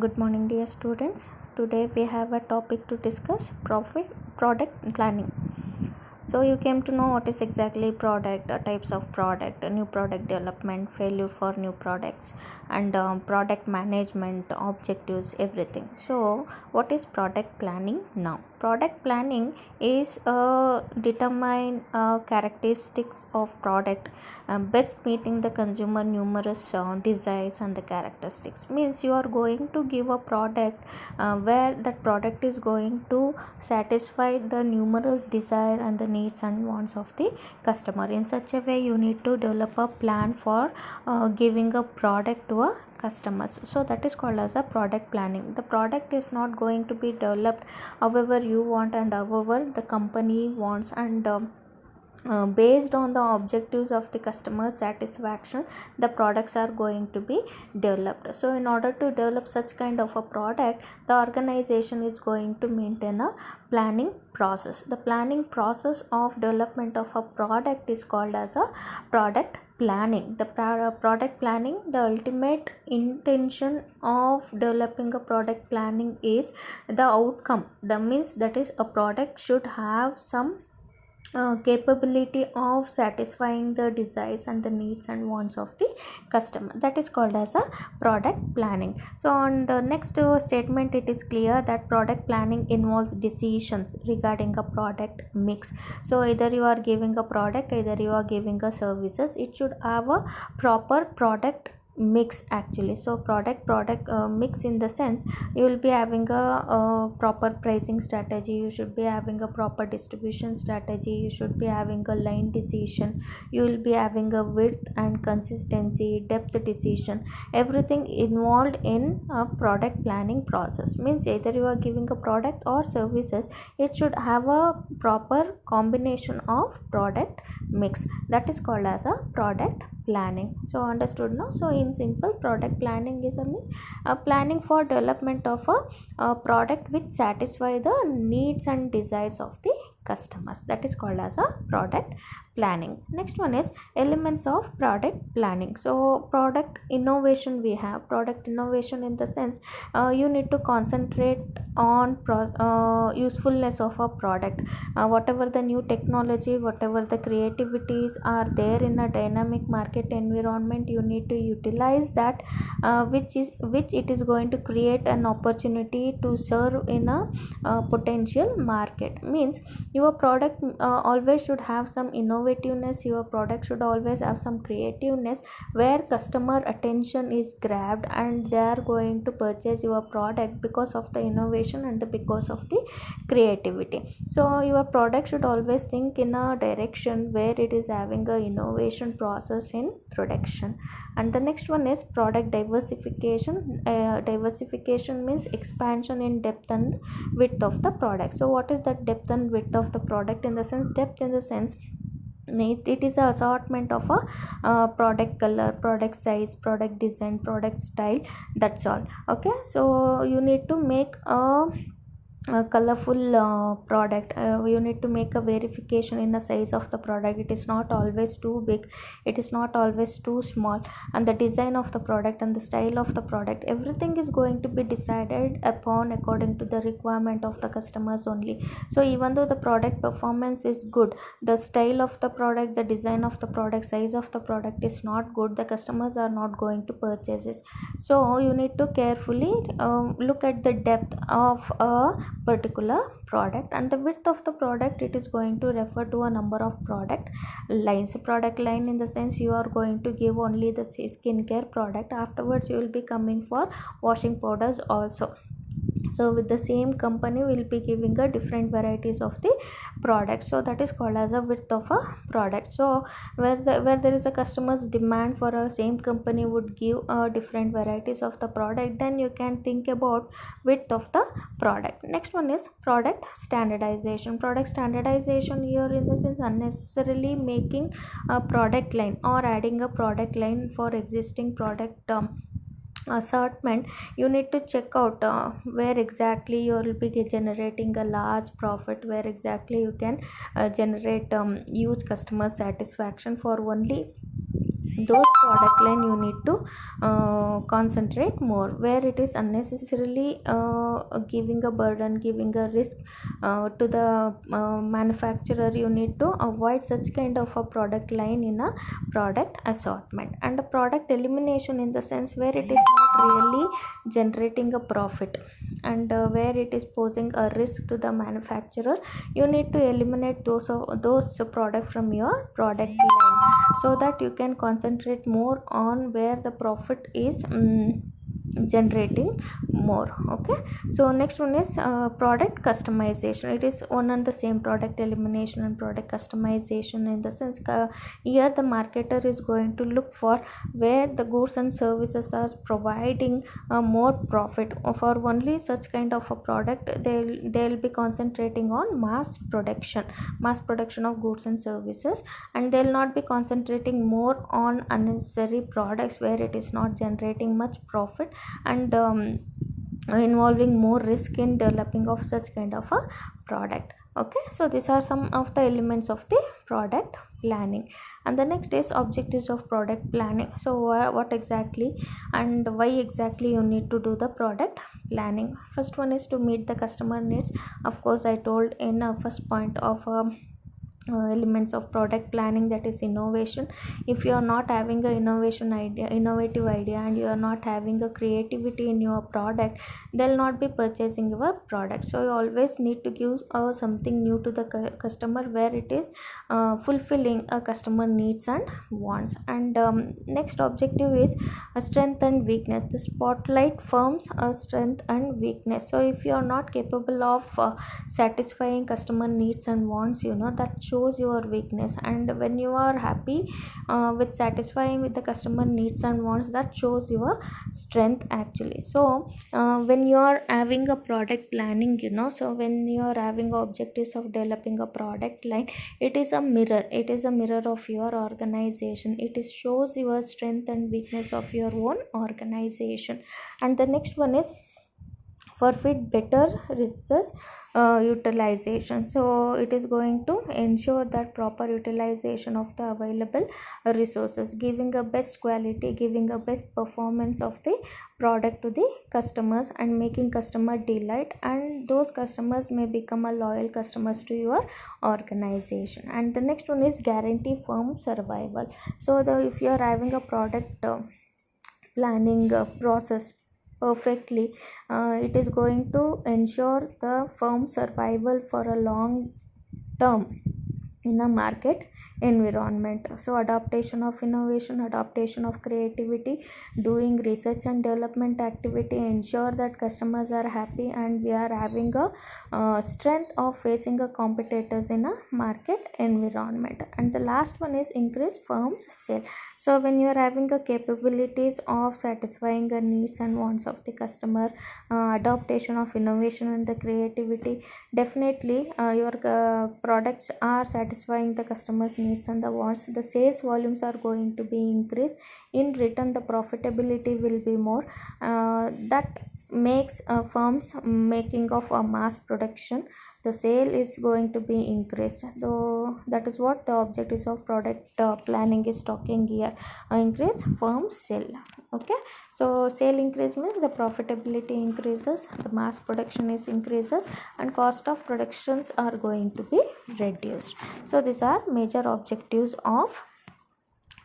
Good morning, dear students. Today we have a topic to discuss profit product planning. So you came to know what is exactly product, types of product, new product development, failure for new products, and product management, objectives, everything. So what is product planning now? Product planning is determine characteristics of product best meeting the consumer numerous desires and the characteristics. Means you are going to give a product where that product is going to satisfy the numerous desire and the needs and wants of the customer. In such a way you need to develop a plan for giving a product to a customers. So that is called as a product planning. The product is not going to be developed however you want and however the company wants, and based on the objectives of the customer satisfaction the products are going to be developed. So in order to develop such kind of a product, the organization is going to maintain a planning process. The planning process of development of a product is called as a product planning. The product planning, the ultimate intention of developing a product planning is the outcome. That means that is a product should have some capability of satisfying the desires and the needs and wants of the customer. That is called as a product planning. So on the next statement, it is clear that product planning involves decisions regarding a product mix. So either you are giving a product, either you are giving a services, it should have a proper product mix actually. So product mix in the sense you will be having a proper pricing strategy, you should be having a proper distribution strategy, you should be having a line decision, you will be having a width and consistency, depth decision, everything involved in a product planning process. Means either you are giving a product or services, it should have a proper combination of product mix. That is called as a product planning. So understood now? So in simple, product planning is a planning for development of a product which satisfy the needs and desires of the customers. That is called as a product planning. Next one is elements of product planning. So product innovation, we have product innovation in the sense you need to concentrate on usefulness of a product. Whatever the new technology, whatever the creativities are there in a dynamic market environment, you need to utilize that which it is going to create an opportunity to serve in a potential market. Means your product always should have some innovativeness, your product should always have some creativeness where customer attention is grabbed and they are going to purchase your product because of the innovation and because of the creativity. So your product should always think in a direction where it is having a innovation process in production. And the next one is product diversification. Diversification means expansion in depth and width of the product. So what is that depth and width of the product? In the sense, depth in the sense it is a assortment of a product color, product size, product design, product style, that's all. Okay, so you need to make a colorful product. You need to make a verification in the size of the product. It is not always too big, it is not always too small, and the design of the product and the style of the product, everything is going to be decided upon according to the requirement of the customers only. So even though the product performance is good, the style of the product, the design of the product, size of the product is not good, the customers are not going to purchase it. So you need to carefully look at the depth of a particular product, and the width of the product, it is going to refer to a number of product lines. Product line in the sense you are going to give only the skincare product, afterwards you will be coming for washing powders also. So with the same company we will be giving a different varieties of the product. So that is called as a width of a product. So where there is a customer's demand for a same company would give different varieties of the product, then you can think about width of the product. Next one is product standardization. Product standardization here in the sense unnecessarily making a product line or adding a product line for existing product assortment. You need to check out where exactly you will be generating a large profit, where exactly you can generate huge customer satisfaction. For only those product line you need to concentrate more. Where it is unnecessarily giving a burden, giving a risk to the manufacturer, you need to avoid such kind of a product line in a product assortment. And a product elimination in the sense where it is not really generating a profit, and where it is posing a risk to the manufacturer, you need to eliminate those product from your product line, so that you can concentrate more on where the profit is generating more. Okay, so next one is product customization. It is one and the same, product elimination and product customization, in the sense here the marketer is going to look for where the goods and services are providing more profit. For only such kind of a product, they'll be concentrating on mass production of goods and services, and they'll not be concentrating more on unnecessary products where it is not generating much profit, and involving more risk in developing of such kind of a product. Okay, so these are some of the elements of the product planning. And the next is objectives of product planning. So what exactly and why exactly you need to do the product planning? First one is to meet the customer needs. Of course, I told in first point of elements of product planning, that is innovation. If you are not having a innovative idea, and you are not having a creativity in your product, they'll not be purchasing your product. So you always need to give something new to the customer, where it is fulfilling a customer needs and wants. And next objective is a strength and weakness. The spotlight firms a strength and weakness. So if you are not capable of satisfying customer needs and wants, that shows your weakness. And when you are happy with satisfying with the customer needs and wants, that shows your strength actually. So when you are having a product planning, so when you are having objectives of developing a product line, it is a mirror of your organization. It is shows your strength and weakness of your own organization. And the next one is forfeit better resource utilization. So it is going to ensure that proper utilization of the available resources, giving a best quality, giving a best performance of the product to the customers, and making customer delight, and those customers may become a loyal customers to your organization. And the next one is guarantee firm survival. So if you are having a product planning process perfectly, it is going to ensure the firm survival for a long term in a market environment. So adaptation of innovation, adaptation of creativity, doing research and development activity, ensure that customers are happy, and we are having a strength of facing a competitors in a market environment. And the last one is increase firm's sale. So when you are having a capabilities of satisfying the needs and wants of the customer, adaptation of innovation and the creativity, definitely your products are satisfying the customers needs and the wants, the sales volumes are going to be increased. In return, the profitability will be more. That makes firms making of a mass production, the sale is going to be increased. Though that is what the objectives of product planning is talking here. Increase firm sale. Okay, so sale increase means the profitability increases, the mass production is increases, and cost of productions are going to be reduced. So these are major objectives of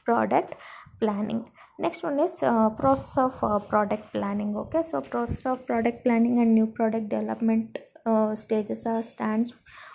product planning. Next one is process of product planning. Okay, so process of product planning and new product development stages are stands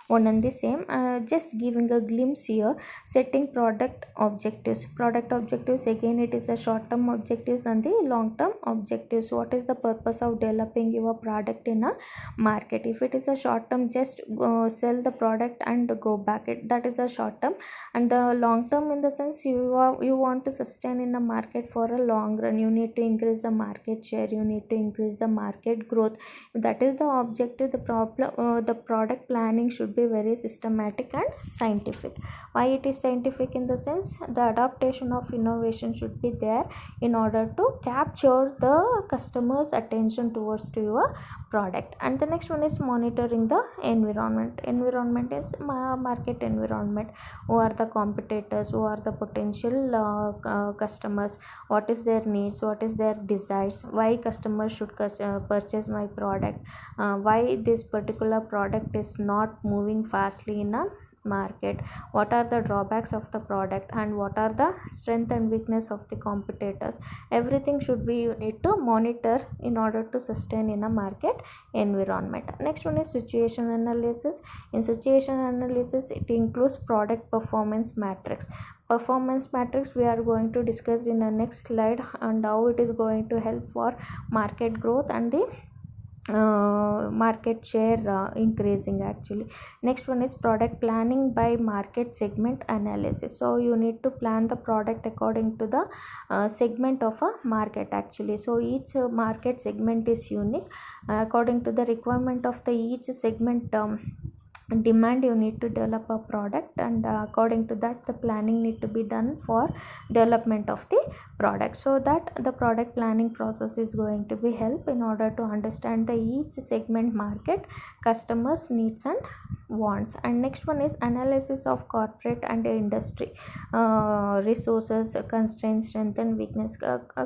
one and the same. Just giving a glimpse here. Setting product objectives. Product objectives, again, it is a short term objectives and the long term objectives. What is the purpose of developing your product in a market? If it is a short term, just sell the product and go back, that is a short term. And the long term, in the sense you want to sustain in a market for a long run, you need to increase the market share, you need to increase the market growth. That is the objective. The product planning should be be very systematic and scientific. Why it is scientific? In the sense, the adaptation of innovation should be there in order to capture the customer's attention towards to your product. And the next one is monitoring the environment is market environment. Who are the competitors, who are the potential customers, what is their needs, what is their desires, why customers should purchase my product, why this particular product is not moving fastly in a market, what are the drawbacks of the product, and what are the strength and weakness of the competitors. Everything should be, you need to monitor in order to sustain in a market environment. Next one is situation analysis. In situation analysis, it includes product performance matrix. Performance matrix we are going to discuss in the next slide, and how it is going to help for market growth and the market share increasing actually. Next one is product planning by market segment analysis. So you need to plan the product according to the segment of a market actually. So each market segment is unique. According to the requirement of the each segment demand, you need to develop a product, and according to that the planning need to be done for development of the product. So that the product planning process is going to be help in order to understand the each segment market customers needs and wants. And next one is analysis of corporate and industry resources, constraints, strength and weakness.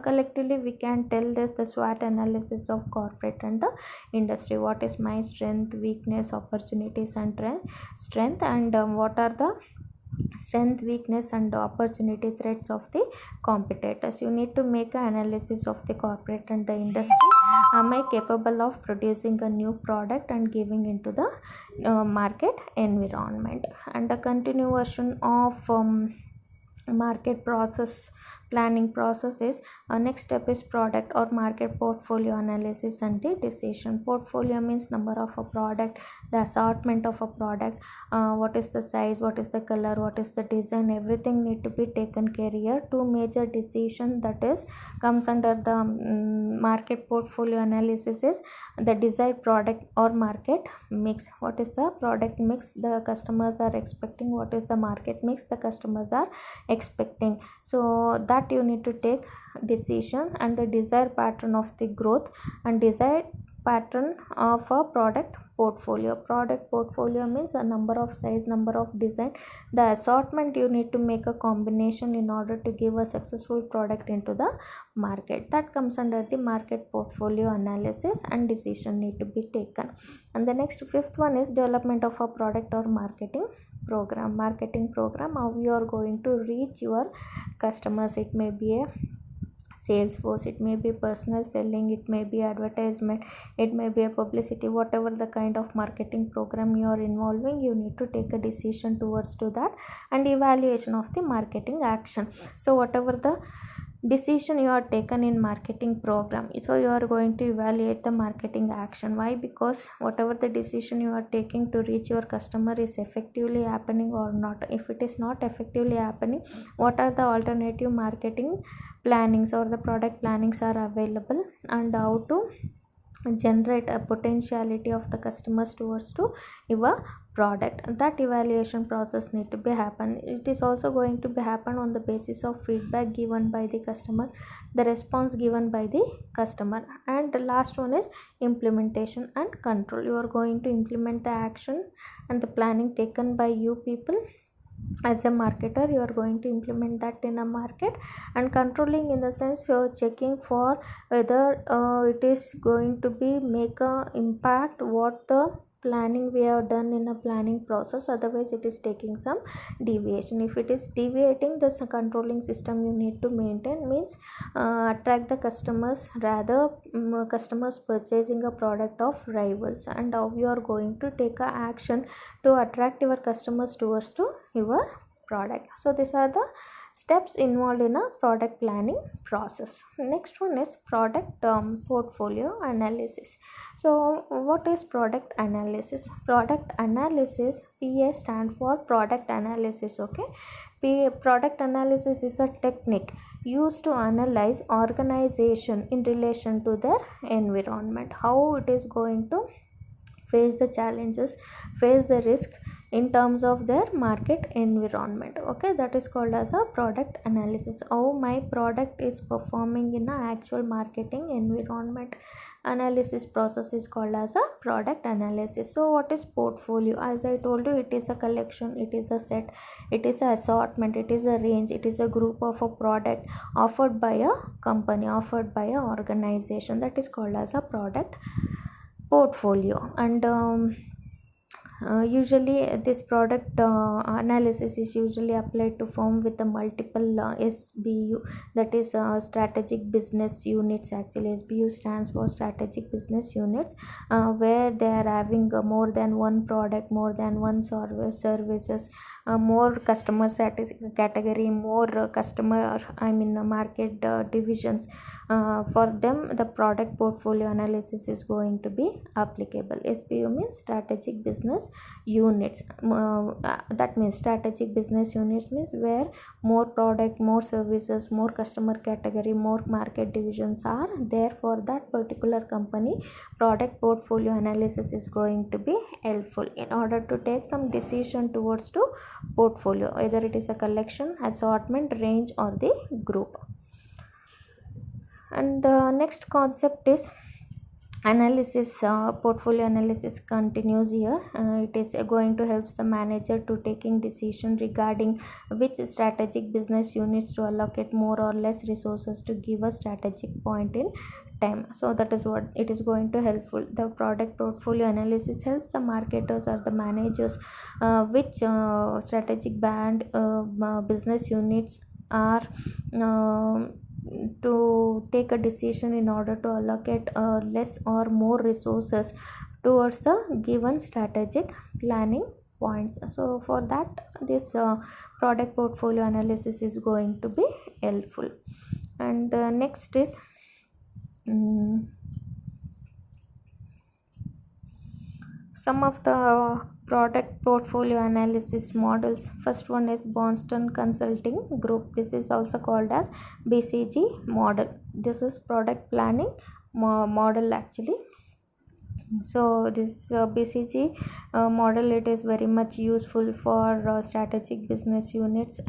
Collectively we can tell this the SWOT analysis of corporate and the industry. What is my strength, weakness, opportunities and strength, and what are the strength, weakness and opportunity threats of the competitors. You need to make an analysis of the corporate and the industry. Am I capable of producing a new product and giving into the market environment? And the continuation of market process planning process is next step is product or market portfolio analysis and the decision. Portfolio means number of a product, the assortment of a product, what is the size, what is the color, what is the design, everything need to be taken care here. Two major decision that is comes under the market portfolio analysis is the desired product or market mix. What is the product mix the customers are expecting, what is the market mix the customers are expecting. So that you need to take decision. And the desired pattern of the growth and desired pattern of a product portfolio. Product portfolio means a number of size, number of design, the assortment. You need to make a combination in order to give a successful product into the market. That comes under the market portfolio analysis, and decision need to be taken. And the next fifth one is development of a product or marketing program. How you are going to reach your customers. It may be a sales force, it may be personal selling, it may be advertisement, it may be a publicity. Whatever the kind of marketing program you are involving, you need to take a decision towards to that. And evaluation of the marketing action. So whatever the decision you are taken in marketing program, so you are going to evaluate the marketing action. Why? Because whatever the decision you are taking to reach your customer is effectively happening or not. If it is not effectively happening, what are the alternative marketing plannings or the product plannings are available, and how to generate a potentiality of the customers towards to your product. That evaluation process need to be happen. It is also going to be happen on the basis of feedback given by the customer, the response given by the customer. And the last one is implementation and control. You are going to implement the action and the planning taken by you people. As a marketer, you are going to implement that in a market. And controlling in the sense, you're checking for whether it is going to be make a impact what the planning we have done in a planning process. Otherwise it is taking some deviation. If it is deviating, this controlling system you need to maintain means attract the customers, rather customers purchasing a product of rivals. And how you are going to take a action to attract your customers towards to your product. So these are the steps involved in a product planning process. Next one is product portfolio analysis. So what is product analysis? Product analysis, PA stand for product analysis. Okay, product analysis is a technique used to analyze organization in relation to their environment, how it is going to face the challenges, face the risk, in terms of their market environment. Okay, that is called as a product analysis. How my product is performing in a actual marketing environment. Analysis process is called as a product analysis. So what is portfolio? As I told you, it is a collection, it is a set, it is a assortment, it is a range, it is a group of a product offered by a company, offered by a organization. That is called as a product portfolio. And usually this product analysis is usually applied to firm with a multiple SBU, that is strategic business units. Actually SBU stands for strategic business units, where they are having more than one product, more than one services, more customer category, more customer market divisions. For them the product portfolio analysis is going to be applicable. SBU means strategic business units. That means strategic business units means where more product, more services, more customer category, more market divisions are there. For that particular company, product portfolio analysis is going to be helpful in order to take some decision towards to portfolio, either it is a collection, assortment, range, or the group. And the next concept is analysis. Portfolio analysis continues here. It is going to help the manager to taking decision regarding which strategic business units to allocate more or less resources to give a strategic point in time. So that is what it is going to helpful. The product portfolio analysis helps the marketers or the managers which strategic business units are to take a decision in order to allocate less or more resources towards the given strategic planning points. So for that this product portfolio analysis is going to be helpful. And next is some of the product portfolio analysis models. First one is Boston Consulting Group. This is also called as BCG model. This is product planning model actually. So this BCG model, it is very much useful for strategic business units.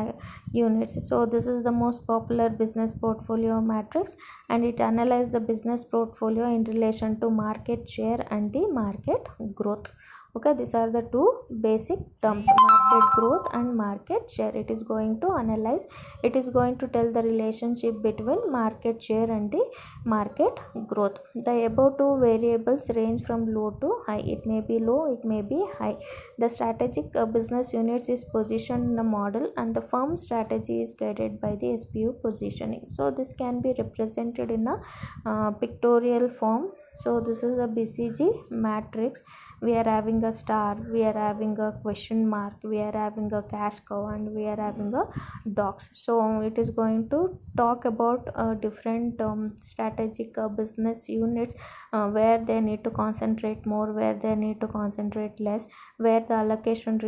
So this is the most popular business portfolio matrix, and it analyzes the business portfolio in relation to market share and the market growth. Okay, these are the two basic terms, market growth and market share. It is going to analyze, it is going to tell the relationship between market share and the market growth. The above two variables range from low to high. It may be low, it may be high. The strategic business units is positioned in a model, and the firm strategy is guided by the SBU positioning. So this can be represented in a pictorial form. So this is a BCG matrix. We are having a star, we are having a question mark, we are having a cash cow, and we are having a dogs. So it is going to talk about different strategic business units, where they need to concentrate more, where they need to concentrate less, where the allocation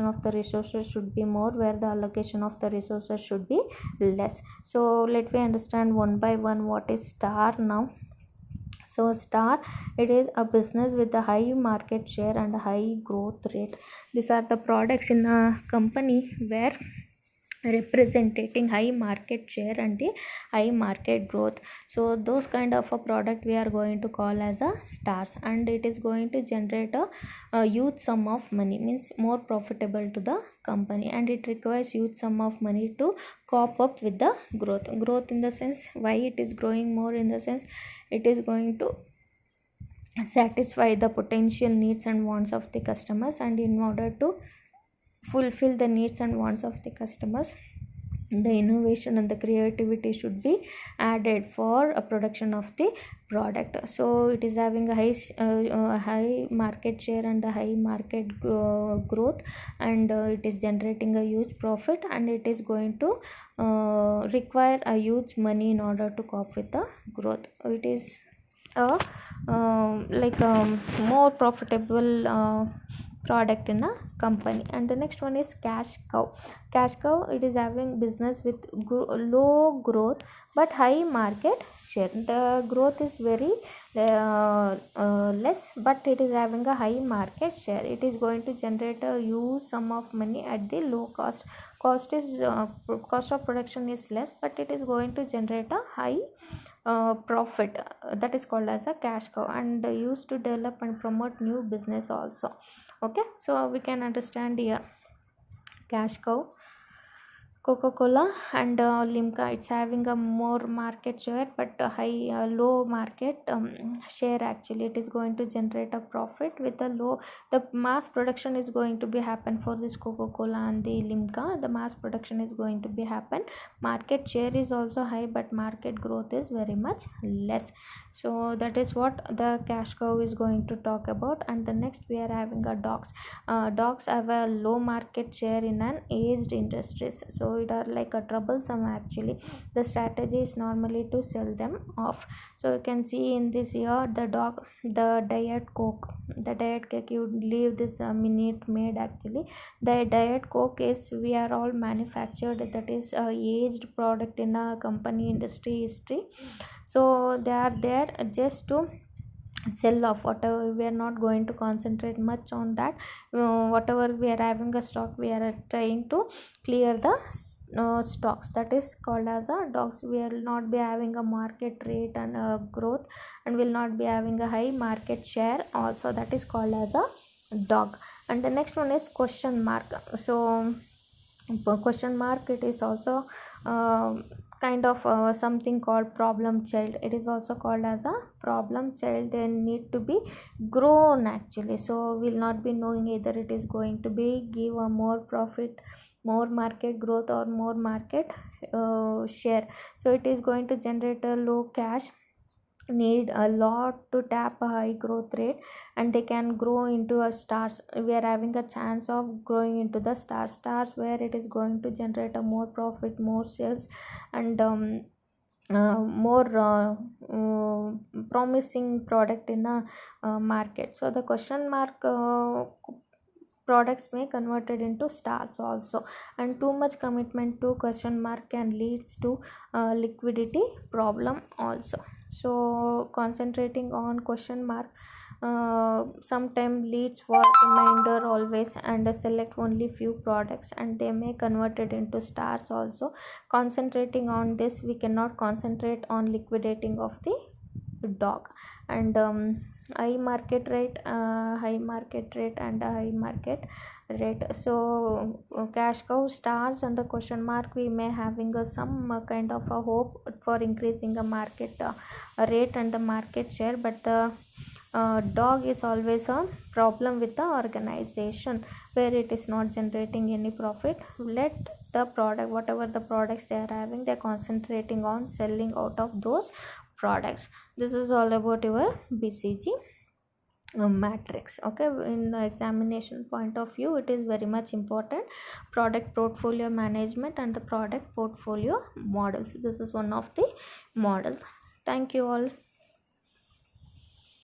of the resources should be more, where the allocation of the resources should be less. So let me understand one by one what is star now. So star, it is a business with a high market share and a high growth rate. These are the products in a company where representing high market share and the high market growth. So those kind of a product we are going to call as a stars, and it is going to generate a huge sum of money, means more profitable to the company, and it requires huge sum of money to cope up with the growth in the sense why it is growing more, in the sense it is going to satisfy the potential needs and wants of the customers, and in order to fulfill the needs and wants of the customers, the innovation and the creativity should be added for a production of the product. So it is having a high market share and the high market growth, and it is generating a huge profit, and it is going to require a huge money in order to cope with the growth. It is a more profitable product in a company. And the next one is cash cow. Cash cow, it is having business with low growth but high market share. The growth is very less, but it is having a high market share. It is going to generate a huge sum of money at the low cost. Cost of production is less, but it is going to generate a high profit. That is called as a cash cow, and used to develop and promote new business also. Okay, so we can understand here cash cow, Coca-Cola and Limca. It's having a more market share but a low market share. Actually, it is going to generate a profit with a low. The mass production is going to be happen for this Coca-Cola and the Limca. The mass production is going to be happen. Market share is also high, but market growth is very much less. So that is what the cash cow is going to talk about. And the next we are having a dogs. Dogs have a low market share in an aged industries, so it are like a troublesome. Actually, the strategy is normally to sell them off. So you can see in this here the diet coke, the diet cake, you leave this minute made. Actually, the diet coke is, we are all manufactured, that is a aged product in a company industry history. So they are there just to sell off whatever. We are not going to concentrate much on that. Whatever we are having a stock, we are trying to clear the stocks. That is called as a dogs. We will not be having a market rate and growth, and will not be having a high market share also. That is called as a dog. And the next one is question mark. So question mark, it is also kind of something called problem child. It is also called as a problem child. They need to be grown actually. So we'll not be knowing either it is going to be give a more profit, more market growth, or more market share. So it is going to generate a low cash, need a lot to tap a high growth rate, and they can grow into a stars. We are having a chance of growing into the stars where it is going to generate a more profit, more sales, and more promising product in a market. So the question mark products may converted into stars also. And too much commitment to question mark can leads to liquidity problem also. So concentrating on question mark sometimes leads for reminder always, and select only few products, and they may convert it into stars also. Concentrating on this, we cannot concentrate on liquidating of the dog. And high market rate and a high market rate. So cash cow, stars, and the question mark, we may having some kind of a hope for increasing the market rate and the market share. But the dog is always a problem with the organization, where it is not generating any profit. Let the product, whatever the products they are having, they are concentrating on selling out of those products. This is all about your BCG matrix. Okay, in the examination point of view, it is very much important. Product portfolio management and the product portfolio models, this is one of the models. Thank you all.